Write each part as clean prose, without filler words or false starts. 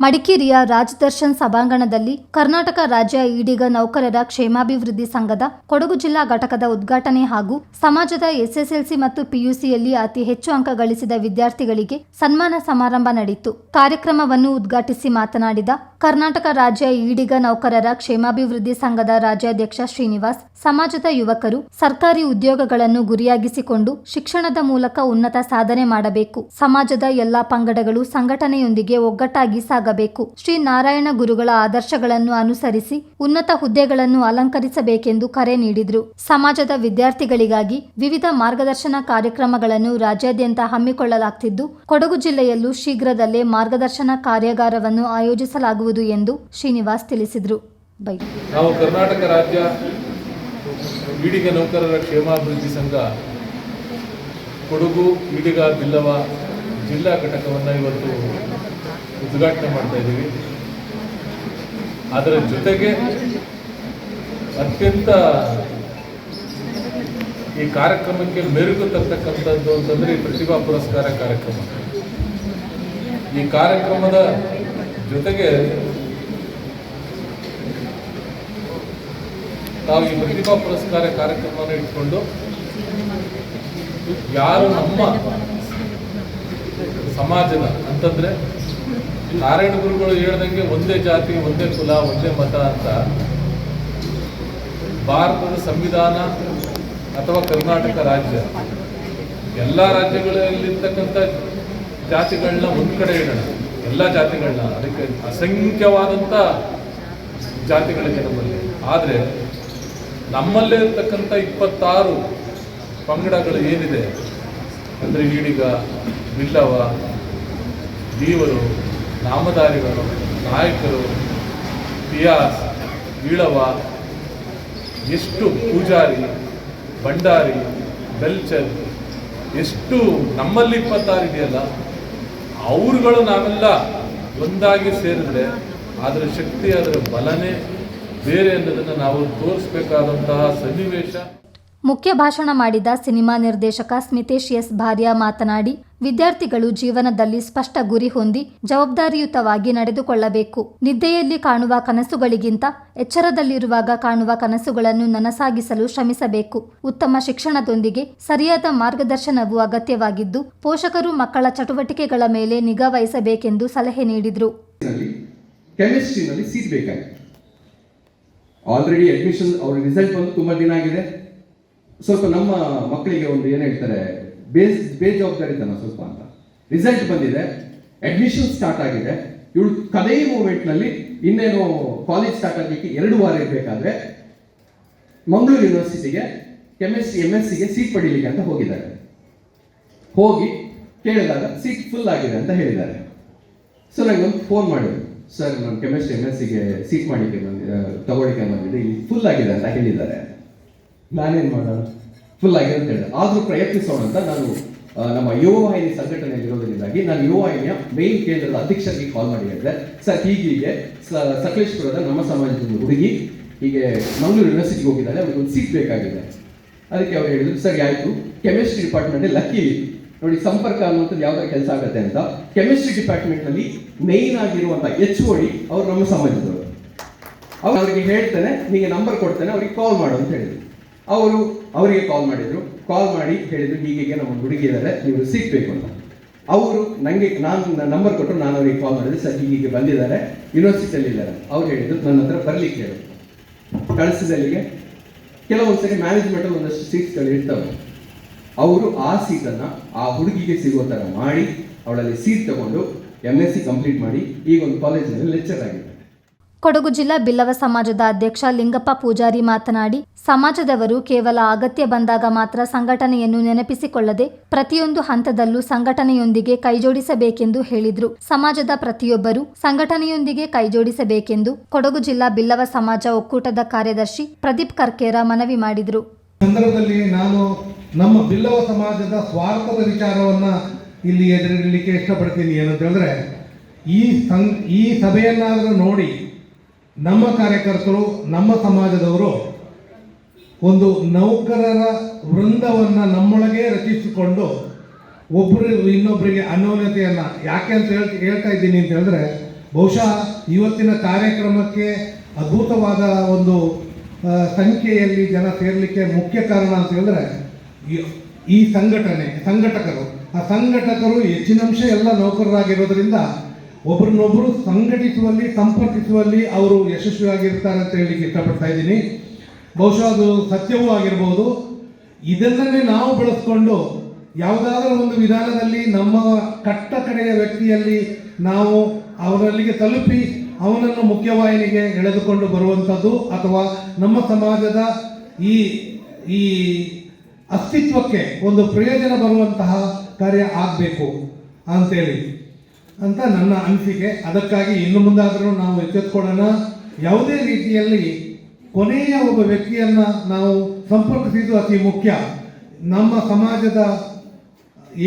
ಮಡಿಕೇರಿಯ ರಾಜ್ ದರ್ಶನ್ ಸಭಾಂಗಣದಲ್ಲಿ ಕರ್ನಾಟಕ ರಾಜ್ಯ ಈಡಿಗ ನೌಕರರ ಕ್ಷೇಮಾಭಿವೃದ್ಧಿ ಸಂಘದ ಕೊಡಗು ಜಿಲ್ಲಾ ಘಟಕದ ಉದ್ಘಾಟನೆ ಹಾಗೂ ಸಮಾಜದ ಎಸ್ಎಸ್ಎಲ್ಸಿ ಮತ್ತು ಪಿಯುಸಿಯಲ್ಲಿ ಅತಿ ಹೆಚ್ಚು ಅಂಕ ಗಳಿಸಿದ ವಿದ್ಯಾರ್ಥಿಗಳಿಗೆ ಸನ್ಮಾನ ಸಮಾರಂಭ ನಡೆಯಿತು. ಕಾರ್ಯಕ್ರಮವನ್ನು ಉದ್ಘಾಟಿಸಿ ಮಾತನಾಡಿದ ಕರ್ನಾಟಕ ರಾಜ್ಯ ಈಡಿಗ ನೌಕರರ ಕ್ಷೇಮಾಭಿವೃದ್ಧಿ ಸಂಘದ ರಾಜ್ಯಾಧ್ಯಕ್ಷ ಶ್ರೀನಿವಾಸ್, ಸಮಾಜದ ಯುವಕರು ಸರ್ಕಾರಿ ಉದ್ಯೋಗಗಳನ್ನು ಗುರಿಯಾಗಿಸಿಕೊಂಡು ಶಿಕ್ಷಣದ ಮೂಲಕ ಉನ್ನತ ಸಾಧನೆ ಮಾಡಬೇಕು. ಸಮಾಜದ ಎಲ್ಲಾ ಪಂಗಡಗಳು ಸಂಘಟನೆಯೊಂದಿಗೆ ಒಗ್ಗಟ್ಟಾಗಿ ಸಾಗಬೇಕು. ಶ್ರೀ ನಾರಾಯಣ ಗುರುಗಳ ಆದರ್ಶಗಳನ್ನು ಅನುಸರಿಸಿ ಉನ್ನತ ಹುದ್ದೆಗಳನ್ನು ಅಲಂಕರಿಸಬೇಕೆಂದು ಕರೆ ನೀಡಿದರು. ಸಮಾಜದ ವಿದ್ಯಾರ್ಥಿಗಳಿಗಾಗಿ ವಿವಿಧ ಮಾರ್ಗದರ್ಶನ ಕಾರ್ಯಕ್ರಮಗಳನ್ನು ರಾಜ್ಯಾದ್ಯಂತ ಹಮ್ಮಿಕೊಳ್ಳಲಾಗುತ್ತಿದ್ದು, ಕೊಡಗು ಜಿಲ್ಲೆಯಲ್ಲೂ ಶೀಘ್ರದಲ್ಲೇ ಮಾರ್ಗದರ್ಶನ ಕಾರ್ಯಾಗಾರವನ್ನು ಆಯೋಜಿಸಲಾಗುವುದು ಎಂದು ಶ್ರೀನಿವಾಸ್ ತಿಳಿಸಿದರು. ನಾವು ಕರ್ನಾಟಕ ರಾಜ್ಯ ಈಡಿಗ ನೌಕರರ ಕ್ಷೇಮಾಭಿವೃದ್ಧಿ ಸಂಘ ಕೊಡಗು ಈಡಿಗ ಬಿಲ್ಲವ ಜಿಲ್ಲಾ ಘಟಕವನ್ನು ಇವತ್ತು ಉದ್ಘಾಟನೆ ಮಾಡ್ತಾ ಇದ್ದೀವಿ. ಅದರ ಜೊತೆಗೆ ಅತ್ಯಂತ ಈ ಕಾರ್ಯಕ್ರಮಕ್ಕೆ ಮೆರುಗು ತರ್ತಕ್ಕಂಥದ್ದು ಅಂತಂದರೆ ಈ ಪ್ರತಿಭಾ ಪುರಸ್ಕಾರ ಕಾರ್ಯಕ್ರಮ. ಈ ಕಾರ್ಯಕ್ರಮದ ಜೊತೆಗೆ ನಾವು ಈ ಪ್ರತಿಭಾ ಪುರಸ್ಕಾರ ಕಾರ್ಯಕ್ರಮವನ್ನು ಇಟ್ಕೊಂಡು ಯಾರು ನಮ್ಮ ಸಮಾಜದ ಅಂತಂದರೆ ನಾರಾಯಣ ಗುರುಗಳು ಹೇಳ್ದಂಗೆ ಒಂದೇ ಜಾತಿ, ಒಂದೇ ಕುಲ, ಒಂದೇ ಮತ ಅಂತ ಭಾರತದ ಸಂವಿಧಾನ ಅಥವಾ ಕರ್ನಾಟಕ ರಾಜ್ಯ ಎಲ್ಲ ರಾಜ್ಯಗಳಲ್ಲಿರ್ತಕ್ಕಂಥ ಜಾತಿಗಳನ್ನ ಒಂದು ಕಡೆ ಇಡೋಣ, ಎಲ್ಲ ಜಾತಿಗಳನ್ನ, ಅದಕ್ಕೆ ಅಸಂಖ್ಯವಾದಂಥ ಜಾತಿಗಳಿದೆ ನಮ್ಮಲ್ಲಿ. ಆದರೆ ನಮ್ಮಲ್ಲೇ ಇರ್ತಕ್ಕಂಥ 26 ಪಂಗಡಗಳು ಏನಿದೆ ಅಂದರೆ ಈಡಿಗ, ಬಿಲ್ಲವ, ದೀವರು, ನಾಮಧಾರಿಗಳು, ನಾಯಕರು, ಪಿಯಾಸ್, ಈಳವ, ಎಷ್ಟು ಪೂಜಾರಿ, ಭಂಡಾರಿ, ಬೆಲ್ಚರ್, ಎಷ್ಟು ನಮ್ಮಲ್ಲಿ 26 ಇದೆಯಲ್ಲ, ಅವರುಗಳು ನಾವೆಲ್ಲ ಒಂದಾಗಿ ಸೇರಿದ್ರೆ ಅದರ ಶಕ್ತಿ, ಅದರ ಬಲನೇ ಬೇರೆ ಅನ್ನೋದನ್ನು ನಾವು ತೋರಿಸಬೇಕಾದಂತಹ ಸನ್ನಿವೇಶ. ಮುಖ್ಯ ಭಾಷಣ ಮಾಡಿದ ಸಿನಿಮಾ ನಿರ್ದೇಶಕ ಸ್ಮಿತೇಶ್ ಎಸ್ ಭಾರ್ಯ ಮಾತನಾಡಿ, ವಿದ್ಯಾರ್ಥಿಗಳು ಜೀವನದಲ್ಲಿ ಸ್ಪಷ್ಟ ಗುರಿ ಹೊಂದಿ ಜವಾಬ್ದಾರಿಯುತವಾಗಿ ನಡೆದುಕೊಳ್ಳಬೇಕು. ನಿದ್ದೆಯಲ್ಲಿ ಕಾಣುವ ಕನಸುಗಳಿಗಿಂತ ಎಚ್ಚರದಲ್ಲಿರುವಾಗ ಕಾಣುವ ಕನಸುಗಳನ್ನು ನನಸಾಗಿಸಲು ಶ್ರಮಿಸಬೇಕು. ಉತ್ತಮ ಶಿಕ್ಷಣದೊಂದಿಗೆ ಸರಿಯಾದ ಮಾರ್ಗದರ್ಶನವೂ ಅಗತ್ಯವಾಗಿದ್ದು, ಪೋಷಕರು ಮಕ್ಕಳ ಚಟುವಟಿಕೆಗಳ ಮೇಲೆ ನಿಗಾ ವಹಿಸಬೇಕೆಂದು ಸಲಹೆ ನೀಡಿದರು. ಕೆಮಿಸ್ಟ್ರಿನಲ್ಲಿ ಸೀಟ್ ಬೇಕಾಗಿತ್ತು. ಆಲ್ರೆಡಿ ಅಡ್ಮಿಷನ್ ಅವ್ರ ರಿಸಲ್ಟ್ ಬಂದು ತುಂಬ ದಿನ ಆಗಿದೆ. ಸ್ವಲ್ಪ ನಮ್ಮ ಮಕ್ಕಳಿಗೆ ಒಂದು ಏನು ಹೇಳ್ತಾರೆ, ಬೇಜವಾಬ್ದಾರಿತನ ಸ್ವಲ್ಪ ಅಂತ. ರಿಸಲ್ಟ್ ಬಂದಿದೆ, ಅಡ್ಮಿಷನ್ ಸ್ಟಾರ್ಟ್ ಆಗಿದೆ. ಇವಳು ಕದೇ ಮೂಮೆಂಟ್ನಲ್ಲಿ ಇನ್ನೇನು ಕಾಲೇಜ್ ಸ್ಟಾರ್ಟ್ ಆಗಲಿಕ್ಕೆ 2 ವಾರ ಇರಬೇಕಾದ್ರೆ ಮಂಗಳೂರು ಯೂನಿವರ್ಸಿಟಿಗೆ ಕೆಮಿಸ್ಟ್ರಿ MSc ಸೀಟ್ ಪಡೀಲಿಕ್ಕೆ ಅಂತ ಹೋಗಿದ್ದಾರೆ. ಹೋಗಿ ಕೇಳಿದಾಗ ಸೀಟ್ ಫುಲ್ ಆಗಿದೆ ಅಂತ ಹೇಳಿದ್ದಾರೆ. ಸೊ ನನಗೊಂದು ಫೋನ್ ಮಾಡಿದ್ರು, ಸರ್ ನಾನು ಕೆಮಿಸ್ಟ್ರಿ MSc ಸೀಟ್ ಮಾಡಿಕ್ಕೆ ತಗೊಳ್ಳಿಕ್ಕೆ ಬಂದಿದೆ, ಇಲ್ಲಿ ಫುಲ್ ಆಗಿದೆ ಅಂತ ಹೇಳಿದ್ದಾರೆ. ನಾನೇನು ಮಾಡೋಣ, ಫುಲ್ ಆಗಿದೆ ಅಂತ ಹೇಳಿದೆ. ಆದರೂ ಪ್ರಯತ್ನಿಸೋಣ ಅಂತ ನಾನು ನಮ್ಮ ಯುವ ವಾಹಿನಿ ಸಂಘಟನೆಯಲ್ಲಿರೋದ್ರಿಂದಾಗಿ ನಾನು ಯುವ ವಾಹಿನಿಯ ಮೇನ್ ಕೇಂದ್ರದ ಅಧ್ಯಕ್ಷರಿಗೆ ಕಾಲ್ ಮಾಡಿ ಹೇಳಿದೆ, ಸರ್ ಹೀಗೆ ಸಕಲೇಶ್ಪುರದ ನಮ್ಮ ಸಮಾಜದ ಹುಡುಗಿ ಹೀಗೆ ಮಂಗಳೂರು ಯೂನಿವರ್ಸಿಟಿಗೆ ಹೋಗಿದ್ದಾರೆ, ಅವ್ರಿಗೆ ಒಂದು ಸೀಟ್ ಬೇಕಾಗಿದೆ. ಅದಕ್ಕೆ ಅವ್ರು ಹೇಳಿದ್ರು, ಸರಿ ಆಯಿತು, ಕೆಮಿಸ್ಟ್ರಿ ಡಿಪಾರ್ಟ್ಮೆಂಟಲ್ಲಿ ಲಕ್ಕಿಲಿ ನೋಡಿ ಸಂಪರ್ಕ ಅನ್ನುವಂಥದ್ದು ಯಾವ್ದಾರ ಕೆಲಸ ಆಗುತ್ತೆ ಅಂತ ಕೆಮಿಸ್ಟ್ರಿ ಡಿಪಾರ್ಟ್ಮೆಂಟ್ನಲ್ಲಿ ಮೇಯ್ನ್ ಆಗಿರುವಂಥ HOD ಅವ್ರು ನಮ್ಮ ಸಮಾಜದವರು. ಅವ್ರಿಗೆ ಹೇಳ್ತೇನೆ, ನಿಮಗೆ ನಂಬರ್ ಕೊಡ್ತೇನೆ, ಅವ್ರಿಗೆ ಕಾಲ್ ಮಾಡು ಅಂತ ಹೇಳಿದ್ರು. ಅವರಿಗೆ ಕಾಲ್ ಮಾಡಿದ್ರು. ಕಾಲ್ ಮಾಡಿ ಹೇಳಿದ್ರು, ಹೀಗೆ ನಮ್ಮ ಹುಡುಗಿ ಇದ್ದಾರೆ, ನೀವು ಸೀಟ್ ಬೇಕು ಅಂತ. ಅವರು ನಾನು ನಂಬರ್ ಕೊಟ್ಟರು, ನಾನು ಅವರಿಗೆ ಕಾಲ್ ಮಾಡಿದೆ, ಸರ್ ಹೀಗೆ ಬಂದಿದ್ದಾರೆ, ಯೂನಿವರ್ಸಿಟಿಯಲ್ಲಿ ಇದ್ದಾರೆ. ಅವ್ರು ಹೇಳಿದ್ರು ನನ್ನ ಹತ್ರ ಬರಲಿಕ್ಕೆ ಹೇಳಿ ಕಳಿಸಿದಲ್ಲಿಗೆ. ಕೆಲವೊಂದ್ಸರಿ ಮ್ಯಾನೇಜ್ಮೆಂಟಲ್ಲಿ ಒಂದಷ್ಟು ಸೀಟ್ಸ್ಗಳು ಇರ್ತವೆ. ಅವರು ಆ ಸೀಟನ್ನು ಆ ಹುಡುಗಿಗೆ ಸಿಗುವ ಥರ ಮಾಡಿ ಅವಳಲ್ಲಿ ಸೀಟ್ ತಗೊಂಡು MSc ಕಂಪ್ಲೀಟ್ ಮಾಡಿ ಈಗ ಒಂದು ಕಾಲೇಜಿನಲ್ಲಿ ಲೆಕ್ಚರ್ ಆಗಿದೆ. ಕೊಡಗು ಜಿಲ್ಲಾ ಬಿಲ್ಲವ ಸಮಾಜದ ಅಧ್ಯಕ್ಷ ಲಿಂಗಪ್ಪ ಪೂಜಾರಿ ಮಾತನಾಡಿ, ಸಮಾಜದವರು ಕೇವಲ ಅಗತ್ಯ ಬಂದಾಗ ಮಾತ್ರ ಸಂಘಟನೆಯನ್ನು ನೆನಪಿಸಿಕೊಳ್ಳದೆ ಪ್ರತಿಯೊಂದು ಹಂತದಲ್ಲೂ ಸಂಘಟನೆಯೊಂದಿಗೆ ಕೈಜೋಡಿಸಬೇಕೆಂದು ಹೇಳಿದರು. ಸಮಾಜದ ಪ್ರತಿಯೊಬ್ಬರೂ ಸಂಘಟನೆಯೊಂದಿಗೆ ಕೈಜೋಡಿಸಬೇಕೆಂದು ಕೊಡಗು ಜಿಲ್ಲಾ ಬಿಲ್ಲವ ಸಮಾಜ ಒಕ್ಕೂಟದ ಕಾರ್ಯದರ್ಶಿ ಪ್ರದೀಪ್ ಕರ್ಕೇರ ಮನವಿ ಮಾಡಿದರು. ಸಂದರ್ಭದಲ್ಲಿ ನಾನು ನಮ್ಮ ಬಿಲ್ಲವ ಸಮಾಜದ ಸ್ವಾರ್ಥದ ವಿಚಾರವನ್ನು ಇಲ್ಲಿ ಎದುರಿಡಲಿಕ್ಕೆ ಇಷ್ಟಪಡ್ತೀನಿ. ಏನಂತ ಹೇಳಿದ್ರೆ, ಈ ಸಭೆಯನ್ನಾದರೂ ನೋಡಿ ನಮ್ಮ ಕಾರ್ಯಕರ್ತರು, ನಮ್ಮ ಸಮಾಜದವರು ಒಂದು ನೌಕರರ ವೃಂದವನ್ನು ನಮ್ಮೊಳಗೆ ರಚಿಸಿಕೊಂಡು ಒಬ್ಬರು ಇನ್ನೊಬ್ಬರಿಗೆ ಅನ್ಯೋನ್ಯತೆಯನ್ನು ಯಾಕೆ ಅಂತ ಹೇಳ್ತಾ ಇದ್ದೀನಿ ಅಂತ ಹೇಳಿದ್ರೆ, ಬಹುಶಃ ಇವತ್ತಿನ ಕಾರ್ಯಕ್ರಮಕ್ಕೆ ಅದ್ಭುತವಾದ ಒಂದು ಸಂಖ್ಯೆಯಲ್ಲಿ ಜನ ಸೇರಲಿಕ್ಕೆ ಮುಖ್ಯ ಕಾರಣ ಅಂತ ಹೇಳಿದ್ರೆ ಈ ಸಂಘಟಕರು ಹೆಚ್ಚಿನಂಶ ಎಲ್ಲ ನೌಕರರಾಗಿರೋದ್ರಿಂದ ಒಬ್ರನ್ನೊಬ್ಬರು ಸಂಘಟಿಸುವಲ್ಲಿ ಸಂಪರ್ಕಿಸುವಲ್ಲಿ ಅವರು ಯಶಸ್ವಿಯಾಗಿರ್ತಾರೆ ಅಂತ ಹೇಳಲಿಕ್ಕೆ ಇಷ್ಟಪಡ್ತಾ ಇದ್ದೀನಿ. ಬಹುಶಃ ಅದು ಸತ್ಯವೂ ಆಗಿರ್ಬೋದು. ಇದನ್ನೇ ನಾವು ಬೆಳೆಸ್ಕೊಂಡು ಯಾವುದಾದ್ರೂ ಒಂದು ವಿಧಾನದಲ್ಲಿ ನಮ್ಮ ಕಡೆಯ ವ್ಯಕ್ತಿಯಲ್ಲಿ ನಾವು ಅವರಲ್ಲಿಗೆ ತಲುಪಿ ಅವನನ್ನು ಮುಖ್ಯವಾಹಿನಿಗೆ ಎಳೆದುಕೊಂಡು ಬರುವಂಥದ್ದು ಅಥವಾ ನಮ್ಮ ಸಮಾಜದ ಈ ಅಸ್ತಿತ್ವಕ್ಕೆ ಒಂದು ಪ್ರಯೋಜನ ಬರುವಂತಹ ಕಾರ್ಯ ಆಗಬೇಕು ಅಂತೇಳಿ ಅಂತ ನನ್ನ ಅನಿಸಿಕೆ. ಅದಕ್ಕಾಗಿ ಇನ್ನು ಮುಂದಾದರೂ ನಾವು ಎಚ್ಚೆತ್ತುಕೊಳ್ಳೋಣ. ಯಾವುದೇ ರೀತಿಯಲ್ಲಿ ಕೊನೆಯ ಒಬ್ಬ ವ್ಯಕ್ತಿಯನ್ನು ನಾವು ಸಂಪರ್ಕಿಸಿದ್ದು ಅತಿ ಮುಖ್ಯ. ನಮ್ಮ ಸಮಾಜದ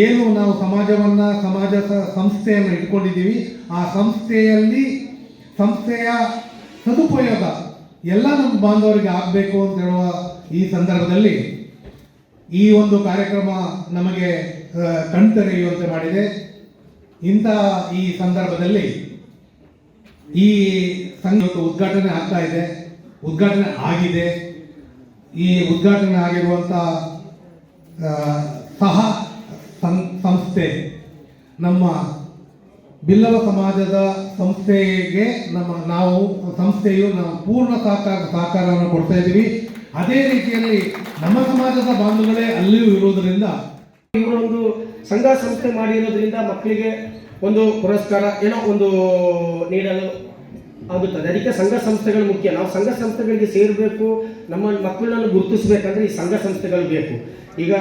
ಏನು ನಾವು ಸಂಸ್ಥೆಯನ್ನು ಇಟ್ಕೊಂಡಿದ್ದೀವಿ, ಆ ಸಂಸ್ಥೆಯ ಸದುಪಯೋಗ ಎಲ್ಲ ನಮ್ಮ ಬಾಂಧವರಿಗೆ ಆಗಬೇಕು ಅಂತ ಹೇಳುವ ಈ ಸಂದರ್ಭದಲ್ಲಿ ಈ ಒಂದು ಕಾರ್ಯಕ್ರಮ ನಮಗೆ ಕಣ್ತೆರೆಯುವಂತೆ ಮಾಡಿದೆ. ಇಂಥ ಈ ಸಂದರ್ಭದಲ್ಲಿ ಈ ಸಂಘ ಉದ್ಘಾಟನೆ ಆಗ್ತಾ ಇದೆ, ಉದ್ಘಾಟನೆ ಆಗಿದೆ. ಈ ಉದ್ಘಾಟನೆ ಆಗಿರುವಂಥ ಸಹ ಸಂಸ್ಥೆ ನಮ್ಮ ಬಿಲ್ಲವ ಸಮಾಜದ ಸಂಸ್ಥೆಗೆ ನಾವು ಪೂರ್ಣ ಸಹಕಾರವನ್ನು ಕೊಡ್ತಾ ಇದ್ದೀವಿ. ಅದೇ ರೀತಿಯಲ್ಲಿ ನಮ್ಮ ಸಮಾಜದ ಬಾಂಧವಗಳೇ ಅಲ್ಲಿಯೂ ಇರುವುದರಿಂದ ಇವರು ಒಂದು ಸಂಘ ಸಂಸ್ಥೆ ಮಾಡಿರೋದ್ರಿಂದ ಮಕ್ಕಳಿಗೆ ಒಂದು ಪುರಸ್ಕಾರ ಏನೋ ಒಂದು ನೀಡಲು ಆಗುತ್ತದೆ. ಅದಕ್ಕೆ ಸಂಘ ಸಂಸ್ಥೆಗಳು ಮುಖ್ಯ. ನಾವು ಸಂಘ ಸಂಸ್ಥೆಗಳಿಗೆ ಸೇರಬೇಕು, ನಮ್ಮ ಮಕ್ಕಳನ್ನು ಗುರುತಿಸಬೇಕಂದ್ರೆ ಈ ಸಂಘ ಸಂಸ್ಥೆಗಳು ಬೇಕು. ಈಗ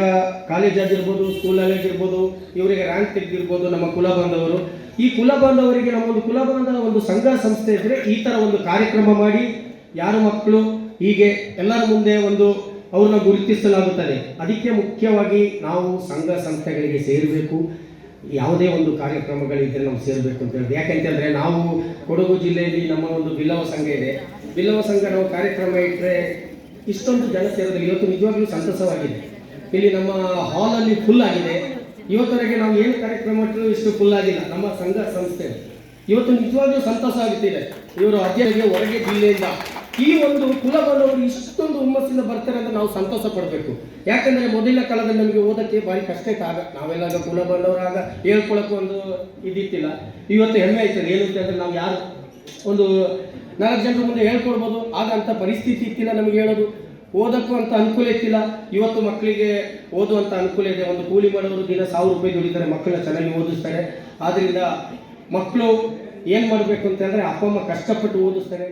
ಕಾಲೇಜ್ ಆಗಿರ್ಬೋದು, ಸ್ಕೂಲಲ್ಲಿರ್ಬೋದು, ಇವರಿಗೆ ರ್ಯಾಂಕ್ ತೆಗೆದಿರ್ಬೋದು ನಮ್ಮ ಕುಲ ಬಾಂಧವರು. ಈ ಕುಲ ಬಾಂಧವರಿಗೆ ನಮ್ಮೊಂದು ಕುಲ ಬಾಂಧವ ಒಂದು ಸಂಘ ಸಂಸ್ಥೆ ಇದ್ದರೆ ಈ ಥರ ಒಂದು ಕಾರ್ಯಕ್ರಮ ಮಾಡಿ ಯಾರು ಮಕ್ಕಳು ಹೀಗೆ ಎಲ್ಲರ ಮುಂದೆ ಒಂದು ಅವ್ರನ್ನ ಗುರುತಿಸಲಾಗುತ್ತದೆ. ಅದಕ್ಕೆ ಮುಖ್ಯವಾಗಿ ನಾವು ಸಂಘ ಸಂಸ್ಥೆಗಳಿಗೆ ಸೇರಬೇಕು. ಯಾವುದೇ ಒಂದು ಕಾರ್ಯಕ್ರಮಗಳಿದ್ದರೆ ನಾವು ಸೇರಬೇಕು ಅಂತ ಹೇಳಿದೆ. ಯಾಕೆಂತಂದರೆ ನಾವು ಕೊಡಗು ಜಿಲ್ಲೆಯಲ್ಲಿ ನಮ್ಮ ಒಂದು ಬಿಲ್ಲವ ಸಂಘ ಇದೆ. ಬಿಲ್ಲವ ಸಂಘ ನಾವು ಕಾರ್ಯಕ್ರಮ ಇಟ್ಟರೆ ಇಷ್ಟೊಂದು ಜನ ಸೇರೋದಿಲ್ಲ. ಇವತ್ತು ನಿಜವಾಗ್ಲೂ ಸಂತಸವಾಗಿದೆ. ಇಲ್ಲಿ ನಮ್ಮ ಹಾಲಲ್ಲಿ ಫುಲ್ ಆಗಿದೆ. ಇವತ್ತವರೆಗೆ ನಾವು ಏನು ಕಾರ್ಯಕ್ರಮ ಇಟ್ಟರೂ ಇಷ್ಟು ಫುಲ್ ಆಗಿಲ್ಲ ನಮ್ಮ ಸಂಘ ಸಂಸ್ಥೆ. ಇವತ್ತು ನಿಜವಾಗ್ಲೂ ಸಂತಸ ಆಗುತ್ತಿದೆ. ಇವರು ಅಧ್ಯಕ್ಷರಿಗೆ ಹೊರಗೆ ಜಿಲ್ಲೆಯಿಂದ ಈ ಒಂದು ಕುಲ ಬಾಂಧವರು ಇಷ್ಟೊಂದು ಹುಮ್ಮಸ್ಸಿಂದ ಬರ್ತಾರೆ ಅಂತ ನಾವು ಸಂತೋಷ ಪಡಬೇಕು. ಯಾಕಂದರೆ ಮೊದಲಿನ ಕಾಲದಲ್ಲಿ ನಮಗೆ ಓದೋಕ್ಕೆ ಭಾರಿ ಕಷ್ಟ ಇತ್ತು. ಆಗ ನಾವೆಲ್ಲ ಕುಲ ಬಾಂಧವರಾಗ ಹೇಳ್ಕೊಳಕ್ಕೂ ಒಂದು ಇದಿತ್ತಿಲ್ಲ. ಇವತ್ತು ಹೆಮ್ಮೆ ಆಯ್ತದೆ. ಏನು ಅಂತಂದರೆ ನಾವು ಯಾರು ಒಂದು 4 ಜನರ ಮುಂದೆ ಹೇಳ್ಕೊಡ್ಬೋದು. ಆಗ ಅಂಥ ಪರಿಸ್ಥಿತಿ ಇತ್ತಿಲ್ಲ. ನಮಗೆ ಹೇಳೋದು ಓದಕ್ಕೂ ಅಂತ ಅನುಕೂಲ ಇತ್ತಿಲ್ಲ. ಇವತ್ತು ಮಕ್ಕಳಿಗೆ ಓದುವಂಥ ಅನುಕೂಲ ಇದೆ. ಒಂದು ಕೂಲಿ ಮಾಡೋರು ದಿನ 1000 ರೂಪಾಯಿ ದುಡಿತಾರೆ, ಮಕ್ಕಳನ್ನ ಚೆನ್ನಾಗಿ ಓದಿಸ್ತಾರೆ. ಆದ್ದರಿಂದ ಮಕ್ಕಳು ಏನು ಮಾಡಬೇಕು ಅಂತಂದರೆ ಅಪ್ಪ ಅಮ್ಮ ಕಷ್ಟಪಟ್ಟು ಓದಿಸ್ತಾರೆ.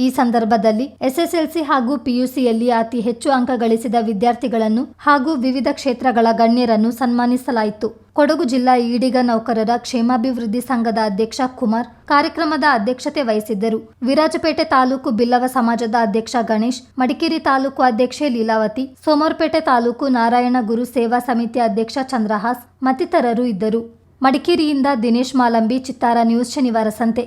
ಈ ಸಂದರ್ಭದಲ್ಲಿ ಎಸ್ಎಸ್ಎಲ್ಸಿ ಹಾಗೂ ಪಿಯುಸಿಯಲ್ಲಿ ಅತಿ ಹೆಚ್ಚು ಅಂಕ ಗಳಿಸಿದ ವಿದ್ಯಾರ್ಥಿಗಳನ್ನು ಹಾಗೂ ವಿವಿಧ ಕ್ಷೇತ್ರಗಳ ಗಣ್ಯರನ್ನು ಸನ್ಮಾನಿಸಲಾಯಿತು. ಕೊಡಗು ಜಿಲ್ಲಾ ಈಡಿಗ ನೌಕರರ ಕ್ಷೇಮಾಭಿವೃದ್ಧಿ ಸಂಘದ ಅಧ್ಯಕ್ಷ ಕುಮಾರ್ ಕಾರ್ಯಕ್ರಮದ ಅಧ್ಯಕ್ಷತೆ ವಹಿಸಿದ್ದರು. ವಿರಾಜಪೇಟೆ ತಾಲೂಕು ಬಿಲ್ಲವ ಸಮಾಜದ ಅಧ್ಯಕ್ಷ ಗಣೇಶ್, ಮಡಿಕೇರಿ ತಾಲೂಕು ಅಧ್ಯಕ್ಷೆ ಲೀಲಾವತಿ, ಸೋಮವಾರಪೇಟೆ ತಾಲೂಕು ನಾರಾಯಣ ಗುರು ಸೇವಾ ಸಮಿತಿ ಅಧ್ಯಕ್ಷ ಚಂದ್ರಹಾಸ್ ಮತ್ತಿತರರು ಇದ್ದರು. ಮಡಿಕೇರಿಯಿಂದ ದಿನೇಶ್ ಮಾಲಂಬಿ, ಚಿತ್ತಾರ ನ್ಯೂಸ್, ಶನಿವಾರ ಸಂತೆ.